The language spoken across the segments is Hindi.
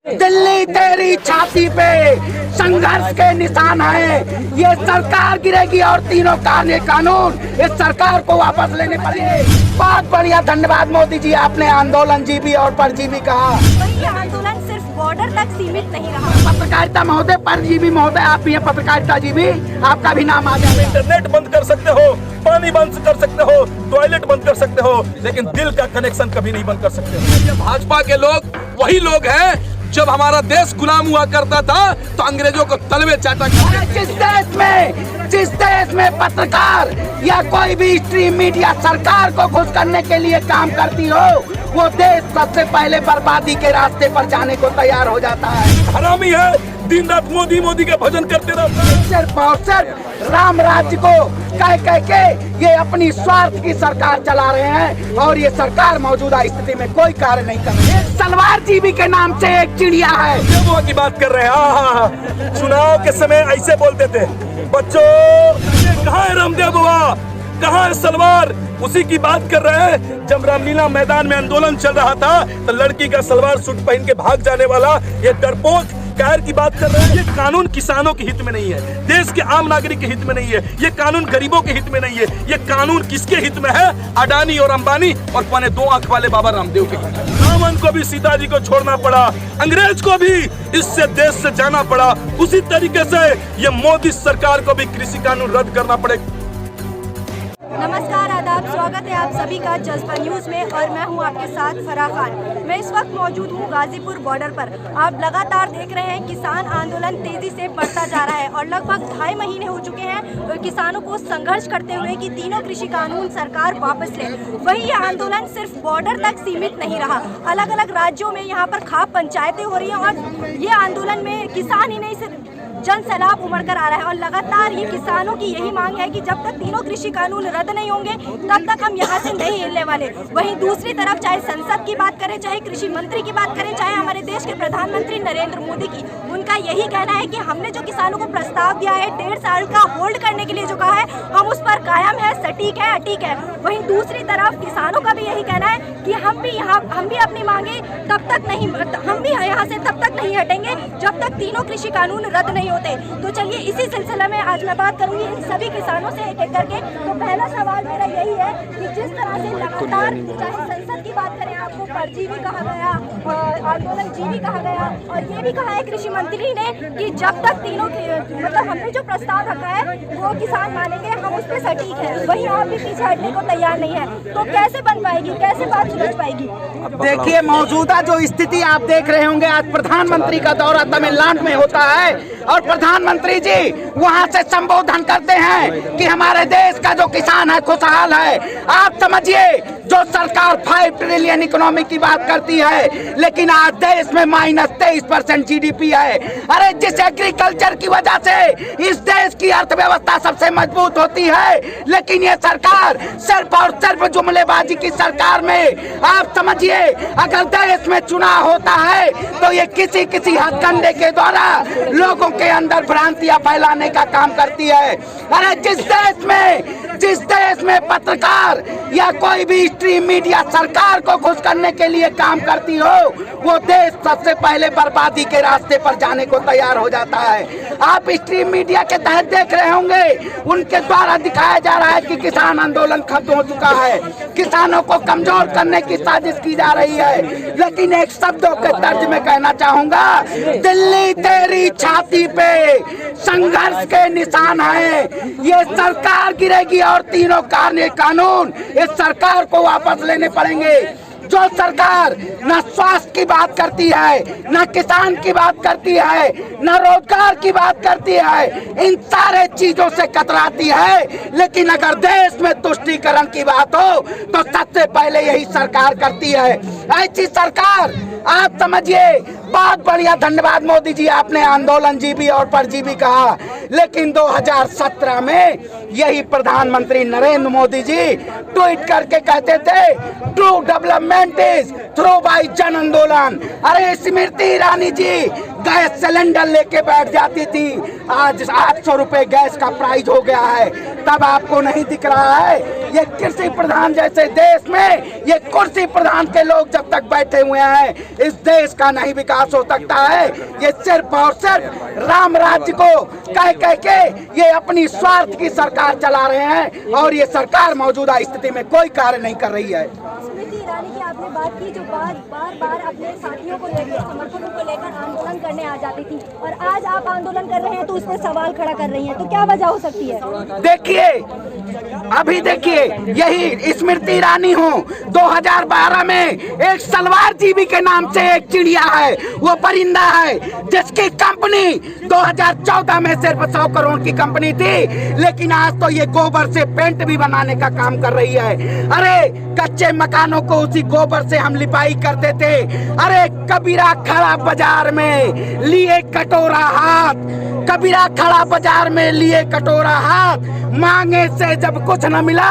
दिल्ली तेरी छाती पे संघर्ष के निशान है। ये सरकार गिरेगी और तीनों कानून इस सरकार को वापस लेने पड़ेंगे। बहुत बढ़िया, धन्यवाद मोदी जी, आपने आंदोलन जीवी और परजीवी कहा। ये आंदोलन सिर्फ बॉर्डर तक सीमित नहीं रहा। पत्रकारिता महोदय, परजीवी महोदय, आप भी हैं पत्रकारिता जीवी, आपका भी नाम आ गया। इंटरनेट बंद कर सकते हो, पानी बंद कर सकते हो, टॉयलेट बंद कर सकते हो, लेकिन दिल का कनेक्शन कभी नहीं बंद कर सकते। भाजपा के लोग वही लोग हैं जब हमारा देश गुलाम हुआ करता था तो अंग्रेजों को तलवे चाटा करते। जिस देश में पत्रकार या कोई भी स्ट्रीम मीडिया सरकार को खुश करने के लिए काम करती हो, वो देश सबसे पहले बर्बादी के रास्ते पर जाने को तैयार हो जाता है। हरामी है, दिन रात मोदी मोदी के भजन करते रहते हैं। सिर्फ और सिर्फ राम राज्य को कह के ये अपनी स्वार्थ की सरकार चला रहे हैं और ये सरकार मौजूदा स्थिति में कोई कार्य नहीं कर रही है। सलवार जीवी के नाम से एक चिड़िया है। वो की बात कर रहे हैं। चुनाव के समय ऐसे बोलते थे, बच्चों कहाँ है रामदेव बाबा, कहाँ है सलवार, उसी की बात कर रहे हैं। जब रामलीला मैदान में आंदोलन चल रहा था तो लड़की का सलवार सूट पहन के भाग जाने वाला ये डरपोक कहर की बात कर रहे हैं। ये कानून किसानों के हित में नहीं है, देश के आम नागरिक के हित में नहीं है, ये कानून गरीबों के हित में नहीं है। ये कानून किसके हित में है? अडानी और अंबानी और पौने 2 आंख वाले बाबा रामदेव के हित में। रावण को भी सीता जी को छोड़ना पड़ा, अंग्रेज को भी इससे देश से जाना पड़ा, उसी तरीके से ये मोदी सरकार को भी कृषि कानून रद्द करना पड़ेगा। नमस्कार, आदाब, स्वागत है आप सभी का जज्बा न्यूज में और मैं हूं आपके साथ फराह खान। मैं इस वक्त मौजूद हूं गाजीपुर बॉर्डर पर। आप लगातार देख रहे हैं किसान आंदोलन तेजी से बढ़ता जा रहा है और लगभग 2.5 महीने हो चुके हैं किसानों को संघर्ष करते हुए कि तीनों कृषि कानून सरकार वापस ले। वही ये आंदोलन सिर्फ बॉर्डर तक सीमित नहीं रहा, अलग अलग राज्यों में यहाँ पर खाप पंचायतें हो रही हैं और ये आंदोलन में किसान ही नहीं सिर्फ जन सैलाब उमड़ कर आ रहा है और लगातार ये किसानों की यही मांग है कि जब तक तीनों कृषि कानून रद्द नहीं होंगे तब तक हम यहाँ से नहीं हिलने वाले। वहीं दूसरी तरफ चाहे संसद की बात करें, चाहे कृषि मंत्री की बात करें, चाहे हमारे देश के प्रधानमंत्री नरेंद्र मोदी की, उनका यही कहना है कि हमने जो किसानों को प्रस्ताव दिया है 1.5 साल का होल्ड करने के लिए जो कहा है, हम उस पर कायम है, सटीक है, अटीक है। वहीं दूसरी तरफ किसानों का भी यही कहना है कि हम भी अपनी मांगे तब तक नहीं, हम भी यहाँ से तब तक नहीं हटेंगे जब तक तीनों कृषि कानून रद्द नहीं होते। तो चलिए इसी सिलसिले में आज मैं बात करूंगी इन सभी किसानों से एक एक करके। तो पहला सवाल मेरा यही है कि जिस तरह से लगातार चाहे संसद की बात करें, आपको परजीवी कहा गया, आंदोलन जीवी कहा गया और ये भी कहा है कृषि मंत्री ने कि जब तक तीनों मतलब हमने जो प्रस्ताव रखा है वो किसान मानेंगे, हम उस पर सटीक है। वही आप भी पीछे हटने को तैयार नहीं है, तो कैसे बन पाएगी, कैसे बात सुलझ पाएगी? देखिए, मौजूदा जो स्थिति आप देख रहे होंगे, आज प्रधानमंत्री का दौरा तमिलनाडु में होता है और प्रधानमंत्री जी वहां से संबोधन करते हैं कि हमारे देश का जो किसान है खुशहाल है। आप समझिए, जो सरकार 5 ट्रिलियन इकोनॉमी की बात करती है, लेकिन आज देश में -23% GDP है। अरे जिस एग्रीकल्चर की वजह से इस देश की अर्थव्यवस्था सबसे मजबूत होती है, लेकिन ये सरकार सिर्फ और सिर्फ जुमलेबाजी की सरकार में, आप समझिए, अगर देश में चुनाव होता है तो ये किसी हथकंडे के द्वारा लोगों के अंदर भ्रांतियां फैलाने का काम करती है। अरे जिस देश में पत्रकार या कोई भी स्ट्रीम मीडिया सरकार को खुश करने के लिए काम करती हो, वो देश सबसे पहले बर्बादी के रास्ते पर जाने को तैयार हो जाता है। आप स्ट्रीम मीडिया के तहत देख रहे होंगे, उनके द्वारा दिखाया जा रहा है कि किसान आंदोलन खत्म हो चुका है, किसानों को कमजोर करने की साजिश की जा रही है। लेकिन एक शब्दों के तर्ज में कहना चाहूंगा, दिल्ली तेरी छाती पे संघर्ष के निशान है। ये सरकार गिरेगी और तीनों कानून इस सरकार को वापस लेने पड़ेंगे। जो सरकार न स्वास्थ्य की बात करती है, न किसान की बात करती है, न रोजगार की बात करती है, इन सारे चीजों से कतराती है, लेकिन अगर देश में तुष्टीकरण की बात हो तो सबसे पहले यही सरकार करती है। ऐसी सरकार, आप समझिए, बहुत बढ़िया, धन्यवाद मोदी जी, आपने आंदोलन जीवी और परजीवी कहा। लेकिन 2017 में यही प्रधानमंत्री नरेंद्र मोदी जी ट्वीट करके कहते थे, true development is through by जन आंदोलन। अरे स्मृति ईरानी जी, गैस सिलेंडर लेके बैठ जाती थी, आज 800 रुपए गैस का प्राइस हो गया है। तब आपको नहीं दिख रहा है ये कृषि प्रधान जैसे देश में ये कुर्सी प्रधान के लोग जब तक बैठे हुए हैं इस देश का नहीं विकास हो सकता है। ये सिर्फ और सिर्फ राम राज्य को कह कह के ये अपनी स्वार्थ की सरकार चला रहे हैं और ये सरकार मौजूदा स्थिति में कोई कार्य नहीं कर रही है। स्मृति ईरानी की आपने बात की, जो बार अपने साथियों को लेकर, समर्थकों को लेकर आंदोलन करने आ जाती थी और आज आप आंदोलन कर रहे हैं तो उस पर सवाल खड़ा कर रही हैं, तो क्या वजह हो सकती है? देखिए अभी देखिए यही स्मृति ईरानी हो 2012 में एक सलवार जीबी के नाम से एक चिड़िया है, वो परिंदा है जिसकी कंपनी 2014 में सिर्फ 100 करोड़ की कंपनी थी, लेकिन आज तो ये गोबर से पेंट भी बनाने का काम कर रही है। अरे कच्चे मकानों को उसी गोबर से हम लिपाई करते थे। अरे कबीरा खड़ा बाजार में लिए कटोरा हाथ, कबीरा खड़ा बाजार में लिए कटोरा हाथ, मांगे से जब कुछ न मिला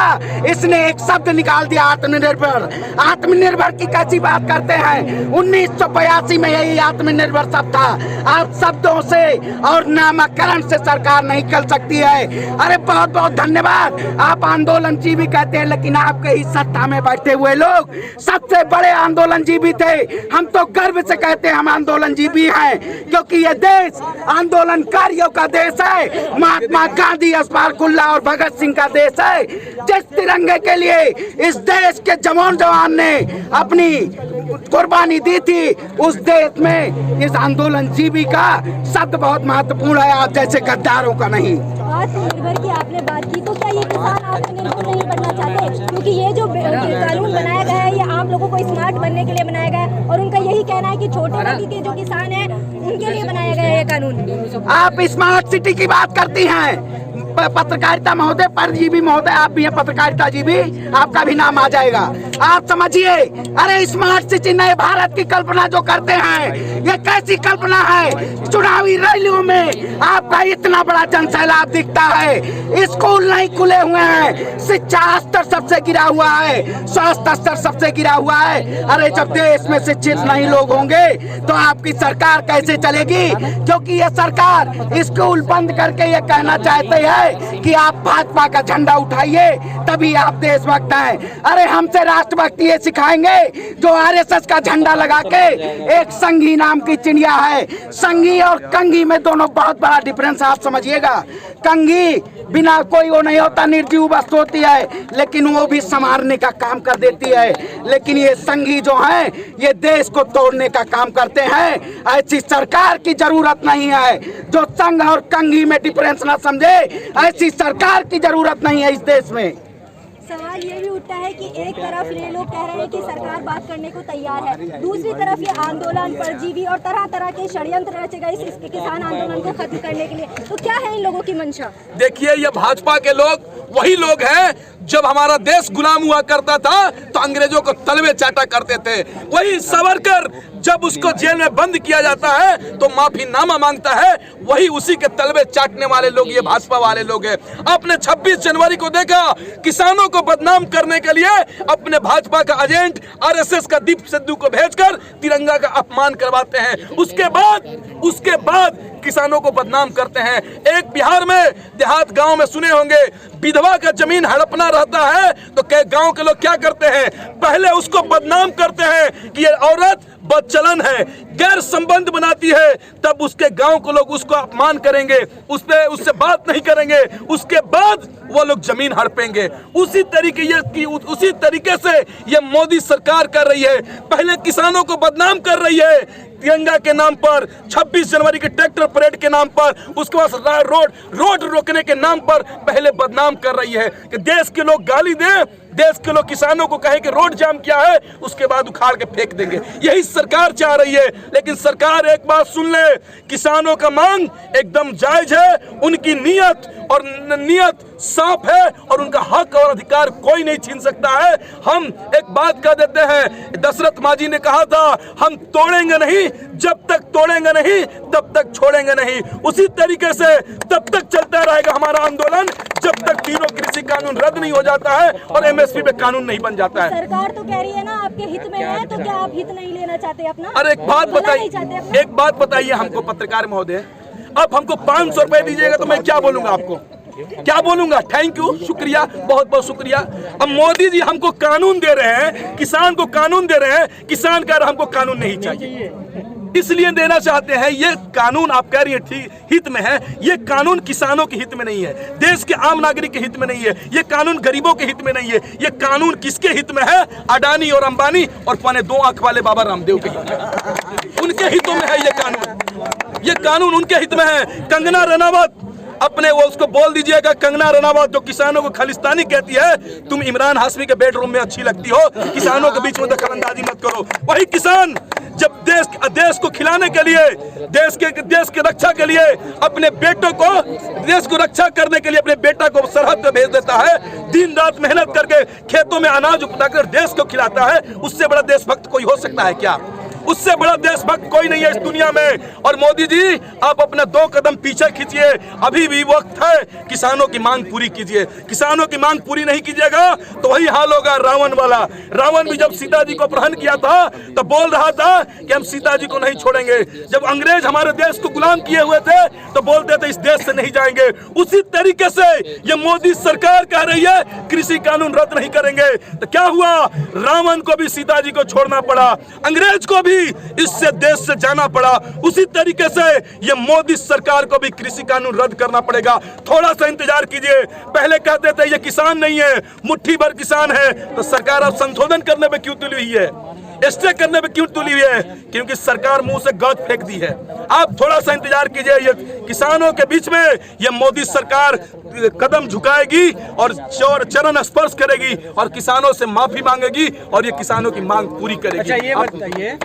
इसने एक शब्द निकाल दिया आत्मनिर्भर। आत्मनिर्भर की कैसी बात करते हैं? 1982 में यही आत्मनिर्भर शब्द था। आप शब्दों से और नामकरण से सरकार नहीं चल सकती है। अरे बहुत बहुत धन्यवाद, आप आंदोलन जीवी कहते हैं, लेकिन आपके ही सत्ता में बैठे हुए लोग सबसे बड़े आंदोलन जीवी थे। हम तो गर्व से कहते हैं हम आंदोलन जीवी हैं, क्योंकि ये देश आंदोलनकारियों का देश है। महात्मा गांधी, अस्फाकुल्ला और भगत सिंह का देश है। जिस तिरंगे के लिए इस देश के जवान ने अपनी कुर्बानी दी थी, उस देश में इस आंदोलन जीवी का शब्द बहुत महत्वपूर्ण है, आप जैसे गद्दारों का नहीं। आत्मनिर्भर की आपने बात की, तो क्या ये किसान आत्मनिर्भर नहीं बनना चाहते? क्योंकि ये जो कानून बनाया गया है ये आम लोगों को स्मार्ट बनने के लिए बनाया गया है और उनका यही कहना है कि छोटे वर्ग के जो किसान हैं उनके लिए बनाया गया है ये कानून। आप स्मार्ट सिटी की बात करती हैं, पत्रकारिता महोदय, परजीवी महोदय, आप भी हैं पत्रकारिता जीवी, आपका भी नाम आ जाएगा। आप समझिए, अरे स्मार्ट सिटी नए भारत की कल्पना जो करते हैं ये कैसी कल्पना है? चुनावी रैलियों में आपका इतना बड़ा जनसैलाब दिखता है, स्कूल नहीं खुले हुए हैं, शिक्षा स्तर सबसे गिरा हुआ है, स्वास्थ्य स्तर सबसे गिरा हुआ है। अरे जब देश में शिक्षित नहीं लोग होंगे तो आपकी सरकार कैसे चलेगी? क्योंकि ये सरकार स्कूल बंद करके ये कहना चाहते हैं कि आप भाजपा का झंडा उठाइए तभी आप देशभक्त हैं। अरे हमसे राष्ट्रभक्ति ये सिखाएंगे जो आरएसएस का झंडा लगा के एक संघी नाम की चिड़िया है। संघी और कंघी में दोनों बहुत बड़ा डिफरेंस आप समझिएगा। कंघी बिना कोई वो नहीं होता, निर्जीव वस्तु होती है, लेकिन वो भी संवारने का काम कर देती है। लेकिन ये संघी जो है ये देश को तोड़ने का काम करते हैं। ऐसी सरकार की जरूरत नहीं है जो संघ और कंघी में डिफरेंस ना समझे। ऐसी सरकार की जरूरत नहीं है इस देश में। सवाल ये भी उठता है कि एक तरफ ये लोग कह रहे हैं कि सरकार बात करने को तैयार है, दूसरी तरफ ये आंदोलन, परजीवी और तरह तरह के षड्यंत्र रचे गए इस किसान आंदोलन को खत्म करने के लिए। तो क्या है इन लोगों की मंशा? देखिए, ये भाजपा के लोग वही लोग हैं जब हमारा देश गुलाम हुआ करता था तो अंग्रेजों को तलवे चाटा करते थे। वही सावरकर जब उसको जेल में बंद किया जाता है तो माफीनामा मांगता है, वही उसी के तलवे चाटने वाले लोग ये भाजपा वाले लोग हैं। आपने 26 जनवरी को देखा, किसानों को बदनाम करने के लिए अपने भाजपा का एजेंट आरएसएस का दीप सिद्धू को भेजकर तिरंगा का अपमान करवाते हैं। उसके बाद किसानों को बदनाम करते हैं। एक बिहार में देहात गांव में सुने होंगे, विधवा का जमीन हड़पना रहता है तो गांव के लोग क्या करते हैं? पहले उसको बदनाम करते हैं कि ये औरत बदचलन है, गैर संबंध बनाती है, तब उसके गांव के लोग उसको अपमान करेंगे, उससे बात नहीं करेंगे, उसके बाद वो लोग जमीन हड़पेंगे। उसी तरीके से ये मोदी सरकार कर रही है। पहले किसानों को बदनाम कर रही है तिरंगा के नाम पर, 26 जनवरी के ट्रैक्टर परेड के नाम पर, उसके बाद रोड रोकने के नाम पर पहले बदनाम कर रही है कि देश के लोग गाली दें, देश के लोग किसानों को कहे कि रोड जाम किया है, उसके बाद उखाड़ के फेंक देंगे। यही सरकार चाह रही है। लेकिन सरकार एक बात सुन ले, किसानों का मांग एकदम जायज है, उनकी नीयत, और नियत साफ है और उनका हक और अधिकार कोई नहीं छीन सकता है। हम एक बात कह देते हैं, दशरथ मांझी ने कहा था, हम तोड़ेंगे नहीं, जब तक तोड़ेंगे नहीं तब तक छोड़ेंगे नहीं। उसी तरीके से तब तक चलता रहेगा हमारा आंदोलन जब तक तीनों कृषि कानून रद्द नहीं हो जाता है और एमएसपी पे कानून नहीं बन जाता है। सरकार तो कह रही है ना आपके हित में है, तो क्या आप हित नहीं लेना चाहते अपना? अरे एक बात बताइए हमको पत्रकार महोदय, अब हमको 500 रुपए दीजिएगा तो मैं क्या बोलूंगा आपको, क्या बोलूंगा? थैंक यू, शुक्रिया, बहुत बहुत शुक्रिया। अब मोदी जी हमको कानून दे रहे हैं, किसान को कानून दे रहे हैं, किसान कह रहा हमको कानून नहीं चाहिए, इसलिए देना चाहते हैं। ये कानून आप कह रही है ठीक हित में है, ये कानून किसानों के हित में नहीं है, देश के आम नागरिक के हित में नहीं है, ये कानून गरीबों के हित में नहीं है। ये कानून किसके हित में है? अडानी और अंबानी और पौने 2 आंख वाले बाबा रामदेव के हित में, उनके हितों में है ये कानून। ये कानून उनके हित में है। कंगना रनावत अपने वो उसको बोल दीजिएगा, कंगना रनावत जो किसानों को खालिस्तानी कहती है, तुम इमरान हाशमी के बेडरूम में अच्छी लगती हो, किसानों के बीच में दखलंदाजी मत करो। वही किसान जब देश को खिलाने के लिए, देश के रक्षा के लिए अपने बेटों को, देश को रक्षा करने के लिए अपने बेटा को सरहद पे भेज देता है, दिन रात मेहनत करके खेतों में अनाज उपजाकर देश को खिलाता है, उससे बड़ा देशभक्त कोई हो सकता है क्या? उससे बड़ा देशभक्त कोई नहीं है इस दुनिया में। और मोदी जी आप अपना 2 कदम पीछे खींचिए, अभी भी वक्त है, किसानों की मांग पूरी कीजिए। किसानों की मांग पूरी नहीं कीजिएगा तो वही हाल होगा रावण वाला। रावण भी जब सीता जी को अपहरण किया था तो बोल रहा था कि हम सीता जी को नहीं छोड़ेंगे। जब अंग्रेज हमारे देश को गुलाम किए हुए थे तो बोलते थे इस देश से नहीं जाएंगे। उसी तरीके से ये मोदी सरकार कह रही है कृषि कानून रद्द नहीं करेंगे, तो क्या हुआ? रावण को भी सीता जी को छोड़ना पड़ा, अंग्रेज को भी इससे देश से जाना पड़ा। उसी तरीके से ये मोदी सरकार को भी कृषि कानून रद्द करना पड़ेगा। थोड़ा सा इंतजार कीजिए। पहले कहते थे ये किसान नहीं है, मुट्ठी भर किसान है, तो सरकार अब संशोधन करने में क्यों तुली हुई है, स्टे करने में क्यों तुली हुई है? क्योंकि सरकार मुंह से गौत फेंक दी है। आप थोड़ा सा इंतजार कीजिए, ये किसानों के बीच में ये मोदी सरकार कदम झुकाएगी और चरण स्पर्श करेगी और किसानों से माफी मांगेगी और ये किसानों की मांग पूरी करेगी। अच्छा ये बताइए,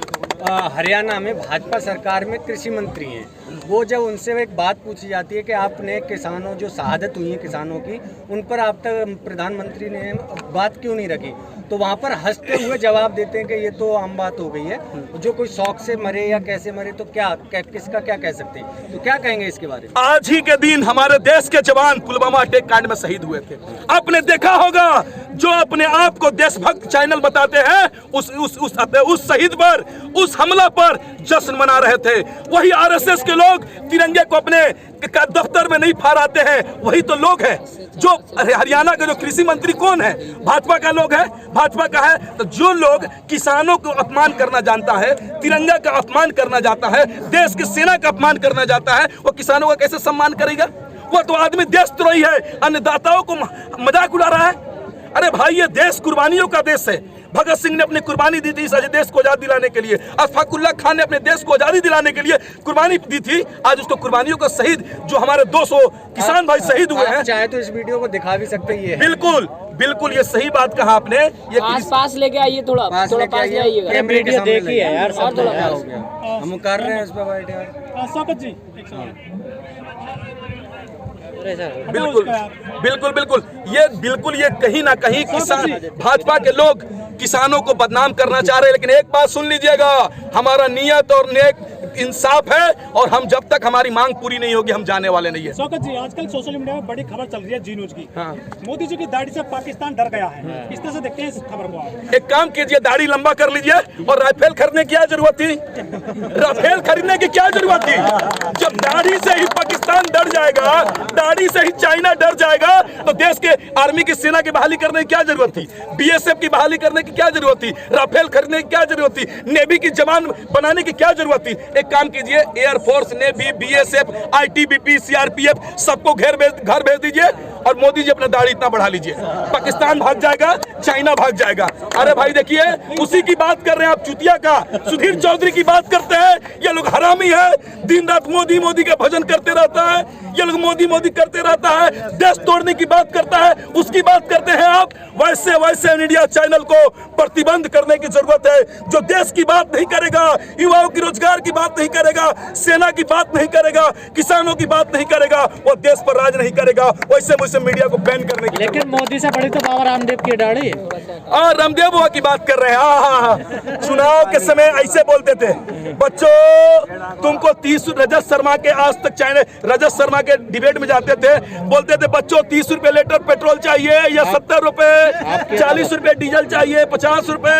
हरियाणा में भाजपा सरकार में कृषि मंत्री हैं, वो जब उनसे एक बात पूछी जाती है कि आपने किसानों जो शहादत हुई है किसानों की, उन पर आप तक प्रधानमंत्री ने बात क्यों नहीं रखी, तो वहाँ पर हंसते हुए जवाब देते हैं कि ये तो आम बात हो गई है, जो कोई शौक से मरे या कैसे मरे तो किसका क्या कह सकते हैं, तो क्या कहेंगे इसके बारे में? आज ही के दिन हमारे देश के जवान पुलवामा अटैक कांड में शहीद हुए थे। आपने देखा होगा जो अपने आप को देशभक्त चैनल बताते हैं उस शहीद पर, उस हमला पर जश्न मना रहे थे। वही आरएसएस के लोग तिरंगे को अपने दफ्तर में नहीं फहराते हैं, वही तो लोग हैं। जो हरियाणा का जो कृषि मंत्री कौन है? भाजपा का लोग है, भाजपा का है। तो जो लोग किसानों को अपमान करना जानता है, तिरंगा का अपमान करना जानता है, देश की सेना का अपमान करना जानता है, वो किसानों का कैसे सम्मान करेगा? वो तो आदमी देशद्रोही है, अन्नदाताओं को मजाक उड़ा रहा है। अरे भाई ये देश कुर्बानियों का देश है। भगत सिंह ने अपनी कुर्बानी दी थी इस देश को आजाद दिलाने के लिए, अशफाकुल्लाह खान ने अपने देश को आजादी दिलाने के लिए कुर्बानी दी थी। आज उसको कुर्बानियों का शहीद जो हमारे 200 किसान भाई शहीद हुए हैं, चाहे तो इस वीडियो को दिखा भी सकते हैं। बिल्कुल बिल्कुल ये सही बात कहा आपने। ये पास लेके आइए, थोड़ा पास लेके आइएगा। वीडियो देखिए यार, और थोड़ा हो गया, हम कर रहे हैं उस पर बैठे यार। स्वागत जी, बिल्कुल बिल्कुल बिल्कुल ये कहीं ना कहीं किसान भाजपा के लोग किसानों को बदनाम करना चाह रहे हैं। लेकिन एक बात सुन लीजिएगा, हमारा नियत और नेक इंसाफ है और हम जब तक हमारी मांग पूरी नहीं होगी हम जाने वाले नहीं है। स्वागत जी, आजकल सोशल मीडिया में बड़ी खबर चल रही है जी न्यूज की। मोदी जी की दाढ़ी से पाकिस्तान डर गया है, इस तरह से देखते हैं इस खबर को आप? एक काम कीजिए, दाढ़ी लंबा कर लीजिए और राइफल खरीदने की क्या जरूरत थी? राफेल खरीदने की क्या जरूरत थी? जब दाढ़ी से ही पाकिस्तान डर जाएगा, दाढ़ी से ही चाइना डर जाएगा, तो देश के आर्मी की सेना की बहाली करने की क्या जरूरत थी? बीएसएफ की बहाली करने की क्या जरूरत थी? राफेल खरीदने की क्या जरूरत थी? नेवी की जवान बनाने की क्या जरूरत थी? एक काम कीजिए, air force, navy, BSF, ITBP, CRPF सबको घर भेज दीजिए और मोदी जी अपना दाढ़ी इतना बढ़ा लीजिए, पाकिस्तान भाग जाएगा, चाइना भाग जाएगा। अरे भाई देखिए, उसी की बात कर रहे हैं आप, चुतिया का सुधीर चौधरी की बात करते हैं। ये लोग हरामी है, दिन रात मोदी मोदी का भजन करते रहता है, ये लोग मोदी मोदी करते रहता है, देश तोड़ने की बात करता है, उसकी बात करते हैं आप। वैसे वैसे मीडिया चैनल को प्रतिबंध करने की जरूरत है, जो देश की बात नहीं करेगा, युवाओं की रोजगार की बात नहीं करेगा, सेना की बात नहीं करेगा, किसानों की बात नहीं करेगा, वो देश पर राज नहीं करेगा। वैसे वैसे मीडिया को बैन करने की, लेकिन मोदी से बड़ी तो बाबा रामदेव की दाढ़ी और रामदेव बाबा की बात कर रहे हैं। चुनाव के समय ऐसे बोलते थे, बच्चों तुमको 30 रजत शर्मा के आज तक चैनल, रजत शर्मा के डिबेट में जाते थे, बोलते थे बच्चों 30 रुपए लीटर पेट्रोल चाहिए या 70 रुपए, 40 रुपए डीजल चाहिए, 50 रुपए।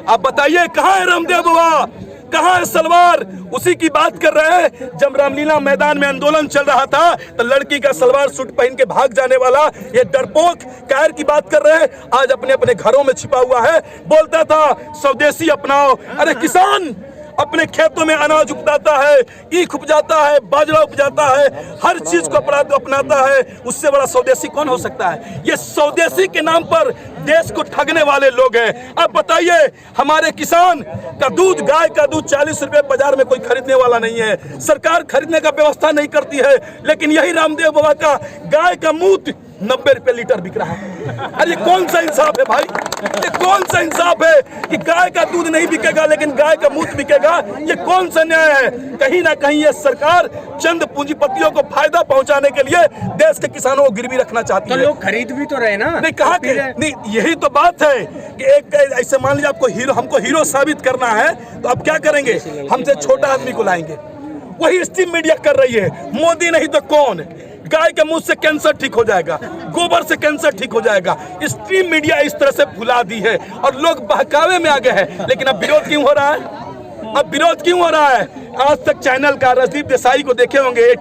आप बताइए कहाँ है रामदेव बाबा, कहाँ है सलवार? उसी की बात कर रहे हैं। जब रामलीला मैदान में आंदोलन चल रहा था तो लड़की का सलवार सूट पहन के भाग जाने वाला ये डरपोक कायर की बात कर रहे हैं, आज अपने अपने घरों में छिपा हुआ है। बोलता था स्वदेशी अपनाओ। अरे किसान अपने खेतों में अनाज उपजाता है, ईख उपजाता है, बाजरा उपजाता है, हर चीज को अपनाता है, उससे बड़ा स्वदेशी कौन हो सकता है? ये स्वदेशी के नाम पर देश को ठगने वाले लोग हैं। अब बताइए, हमारे किसान का दूध, गाय का दूध 40 रुपए बाजार में कोई खरीदने वाला नहीं है, सरकार खरीदने का व्यवस्था नहीं करती है, लेकिन यही रामदेव बाबा का गाय का मूत्र 90 रुपए लीटर बिक रहा है। अरे कौन सा इंसाफ है भाई? ये कौन सा इंसाफ है कि गाय का दूध नहीं बिकेगा लेकिन गाय का मूत्र बिकेगा? ये कौन सा न्याय है? कहीं ना कहीं ये सरकार चंद पूंजीपतियों को फायदा पहुंचाने के लिए देश के किसानों को गिरवी रखना चाहती है। तो लोग खरीद भी तो रहे ना। नहीं कहा कि नहीं, यही तो बात है कि एक ऐसे मान लीजिए आपको हमको हीरो साबित करना है तो आप क्या करेंगे? हमसे छोटा आदमी को लाएंगे। वही स्ट्रीम मीडिया कर रही है। मोदी नहीं तो कौन? गाय के मुंह से कैंसर ठीक हो जाएगा, गोबर से कैंसर ठीक हो जाएगा। स्ट्रीम मीडिया इस तरह से फुला दी है और लोग बहकावे में आ गए हैं। लेकिन अब विरोध क्यों हो रहा है? अब विरोध क्यों हो रहा है? आज तक चैनल का राजदीप देसाई को देखे होंगे,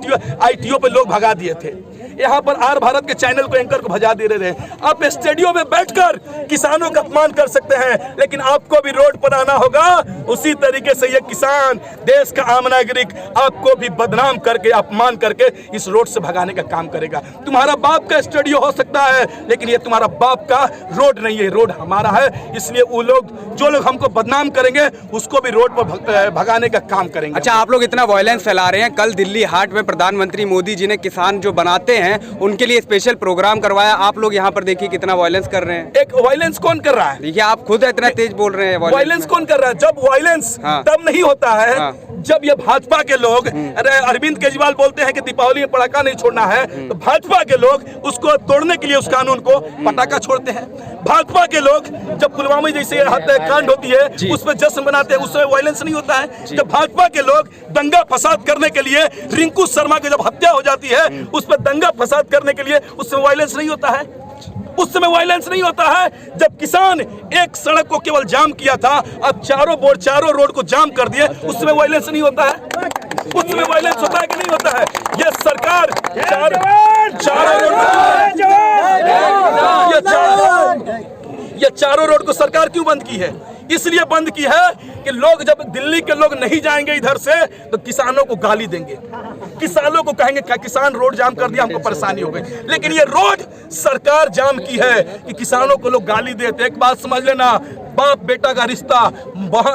ITO पे लोग भगा दिए थे। यहाँ पर आर भारत के चैनल को, एंकर को भजा दे रहे हैं। आप स्टूडियो में बैठकर किसानों का अपमान कर सकते हैं, लेकिन आपको भी रोड पर आना होगा। उसी तरीके से ये किसान, देश का आम नागरिक, आपको भी बदनाम करके, अपमान करके इस रोड से भगाने का काम करेगा। तुम्हारा बाप का स्टूडियो हो सकता है, लेकिन ये तुम्हारा बाप का रोड नहीं है, रोड हमारा है। इसलिए वो लोग, जो लोग हमको बदनाम करेंगे, उसको भी रोड पर भगाने का काम करेंगे। अच्छा, आप लोग इतना वायलेंस फैला रहे हैं। कल दिल्ली हाट में प्रधानमंत्री मोदी जी ने किसान जो बनाते हैं उनके लिए स्पेशल प्रोग्राम करवाया। आप लोग यहाँ पर देखिए कितना वायलेंस कर रहे हैं। एक वायलेंस कौन कर रहा है? देखिए, आप खुद इतना तेज बोल रहे हैं। वायलेंस कौन कर रहा है? जब वायलेंस तब नहीं होता है जब ये भाजपा के लोग, अरविंद केजरीवाल बोलते हैं कि दीपावली में पटाखा नहीं छोड़ना है, तो भाजपा के लोग उसको तोड़ने के लिए उस कानून को पटाखा छोड़ते हैं। भाजपा के लोग जब पुलवामा जैसे हत्याकांड होती है उस पर जश्न मनाते हैं, उसमें वायलेंस नहीं होता है। जब भाजपा के लोग दंगा फसाद करने के लिए, रिंकू शर्मा की जब हत्या हो जाती है उस पर दंगा फसाद करने के लिए, उसमें वायलेंस नहीं होता है। उस समय वायलेंस नहीं होता है। जब किसान एक सड़क को केवल जाम किया था, अब चारों रोड को जाम कर दिए, उस समय वायलेंस नहीं होता है। उस समय वायलेंस होता है कि नहीं होता है? ये सरकार चारों रोड को सरकार क्यों बंद की है? इसलिए बंद की है कि लोग, जब दिल्ली के लोग नहीं जाएंगे इधर से तो किसानों को गाली देंगे, किसानों को कहेंगे क्या किसान रोड जाम कर दिया, हमको परेशानी हो गई। लेकिन ये रोड सरकार जाम की है कि किसानों को लोग गाली देते। एक बात समझ लेना, बाप बेटा का रिश्ता,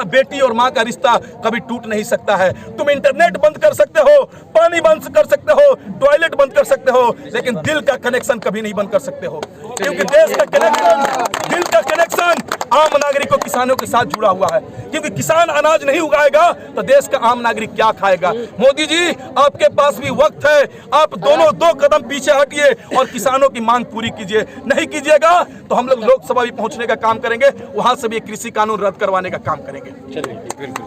बेटी और माँ का रिश्ता कभी टूट नहीं सकता है। तुम इंटरनेट बंद कर सकते हो, पानी बंद कर सकते हो, टॉयलेट बंद कर सकते हो, लेकिन दिल का कनेक्शन कभी नहीं बंद कर सकते हो, क्योंकि देश का कनेक्शन, दिल का कनेक्शन आम नागरिकों, किसानों के साथ जुड़ा हुआ है। क्योंकि किसान अनाज नहीं उगाएगा तो देश का आम नागरिक क्या खाएगा? मोदी जी, आपके पास भी वक्त है, आप दोनों 2 कदम पीछे हटिए और किसानों की मांग पूरी कीजिए। नहीं कीजिएगा तो हम लोग लोकसभा भी पहुंचने का काम करेंगे, वहां से भी कृषि कानून रद्द करवाने का काम करेंगे। चलिए, बिल्कुल।